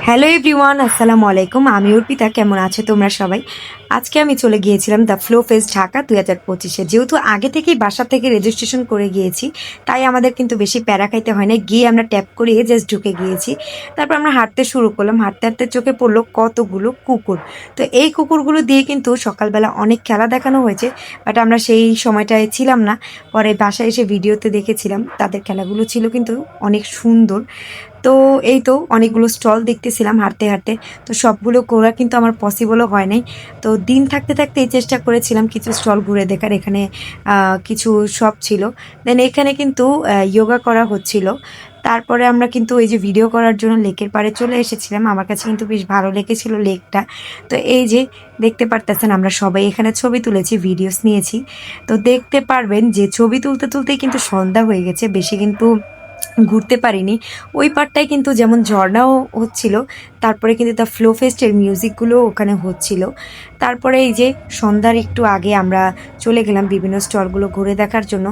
Hello everyone, আসসালামু আলাইকুম। আমি অর্পিতা। কেমন আছো তোমরা সবাই? আজকে আমি চলে গিয়েছিলাম দ্য ফ্লো ফেস্ট ঢাকা 2025-এ। যেহেতু আগে থেকেই বাসা থেকে রেজিস্ট্রেশন করে গিয়েছি, তাই আমাদের কিন্তু বেশি প্যারা খাইতে হয় না। গিয়ে আমরা ট্যাপ করিয়ে জাস্ট ঢুকে গিয়েছি। তারপর আমরা হাঁটতে শুরু করলাম। হাঁটতে হাঁটতে চোখে পড়লো কতগুলো কুকুর। তো এই কুকুরগুলো দিয়ে কিন্তু সকালবেলা অনেক খেলা দেখানো হয়েছে, বাট আমরা সেই সময়টায় ছিলাম না। পরে বাসায় এসে ভিডিওতে দেখেছিলাম তাদের খেলাগুলো ছিল কিন্তু অনেক সুন্দর। তো এই তো অনেকগুলো স্টল দেখতেছিলাম হাঁটতে হাঁটতে। তো সবগুলো ঘোরা কিন্তু আমার পসিবলও হয় নাই। তো দিন থাকতে থাকতেই চেষ্টা করেছিলাম কিছু স্টল ঘুরে দেখার। এখানে কিছু শপ ছিল। দেন এখানে কিন্তু যোগা করা হচ্ছিল। তারপরে আমরা কিন্তু এই যে ভিডিও করার জন্য লেকের পাড়ে চলে এসেছিলাম। আমার কাছে কিন্তু বেশ ভালো লেগেছিল লেকটা। তো এই যে দেখতে পারতেছেন আমরা সবাই এখানে ছবি তুলেছি, ভিডিওস নিয়েছি। তো দেখতে পারবেন যে ছবি তুলতে তুলতেই কিন্তু সন্ধ্যা হয়ে গেছে। বেশি কিন্তু ঘুরতে পারিনি। ওই পার্টটায় কিন্তু যেমন ঝর্ণাও হচ্ছিল, তারপরে কিন্তু দ্য ফ্লো ফেস্টের মিউজিকগুলো ওখানে হচ্ছিল। তারপরে এই যে সন্ধ্যার একটু আগে আমরা চলে গেলাম বিভিন্ন স্টলগুলো ঘুরে দেখার জন্য।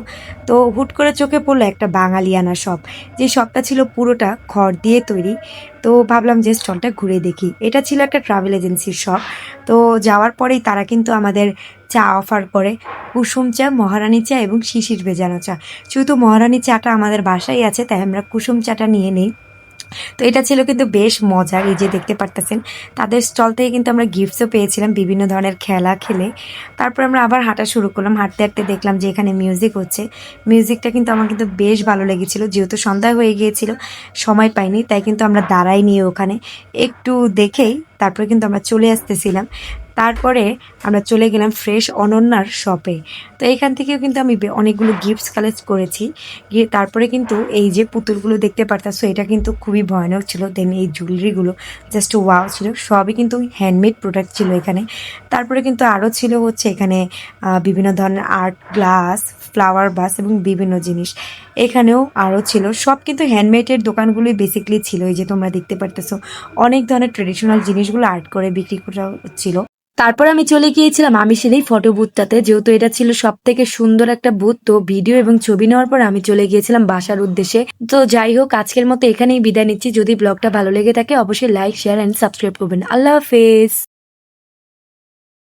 তো হুট করে চোখে পড়লো একটা বাঙালিয়ানা শপ। যে শপটা ছিল পুরোটা খড় দিয়ে তৈরি। তো ভাবলাম যে স্টলটা ঘুরে দেখি। এটা ছিল একটা ট্রাভেল এজেন্সির শপ। তো যাওয়ার পরেই তারা কিন্তু আমাদের চা অফার করে। কুসুম চা, মহারানী চা এবং শিশির ভেজানো চা। যেহেতু মহারানী চাটা আমাদের বাসায় আছে, তাই আমরা কুসুম চাটা নিয়ে নিই। তো এটা ছিল কিন্তু বেশ মজার। এই যে দেখতে পারতেছেন তাদের স্টল থেকে কিন্তু আমরা গিফটসও পেয়েছিলাম বিভিন্ন ধরনের খেলা খেলে। তারপর আমরা আবার হাঁটা শুরু করলাম। হাঁটতে হাঁটতে দেখলাম যে এখানে মিউজিক হচ্ছে। মিউজিকটা কিন্তু আমার কিন্তু বেশ ভালো লেগেছিল। যেহেতু সন্ধ্যা হয়ে গিয়েছিল, সময় পাইনি, তাই কিন্তু আমরা দাঁড়াই নিয়ে ওখানে একটু দেখেই তারপরে কিন্তু আমরা চলে আসতেছিলাম। তারপরে আমরা চলে গেলাম ফ্রেশ অনন্যার শপে। তো এখান থেকেও কিন্তু আমি অনেকগুলো গিফটস কালেক্ট করেছি। গিয়ে তারপরে কিন্তু এই যে পুতুলগুলো দেখতে পারতাছো, এটা কিন্তু খুবই ভয়ানক ছিল। দেন এই জুয়েলারিগুলো জাস্ট ওয়াও ছিল। সবই কিন্তু হ্যান্ডমেড প্রোডাক্ট ছিল এখানে। তারপরে কিন্তু আরও ছিল হচ্ছে এখানে বিভিন্ন ধরনের আর্ট গ্লাস, ফ্লাওয়ার বাস এবং বিভিন্ন জিনিস এখানেও আরও ছিল। সব কিন্তু হ্যান্ডমেডের দোকানগুলোই বেসিক্যালি ছিল। এই যে তোমরা দেখতে পারতেছো অনেক ধরনের ট্রেডিশনাল জিনিসগুলো আর্ট করে বিক্রি করা হচ্ছিল। তারপর আমি চলে গিয়েছিলাম আমি সেই ফটো বুথটাতে। যেহেতু এটা ছিল সব থেকে সুন্দর একটা বুথ, তো ভিডিও এবং ছবি নেওয়ার পর আমি চলে গিয়েছিলাম বাসার উদ্দেশ্যে। তো যাই হোক, আজকের মতো এখানেই বিদায় নিচ্ছি। যদি ব্লগটা ভালো লেগে থাকে অবশ্যই লাইক, শেয়ার অ্যান্ড সাবস্ক্রাইব করবেন। আল্লাহ হাফেজ।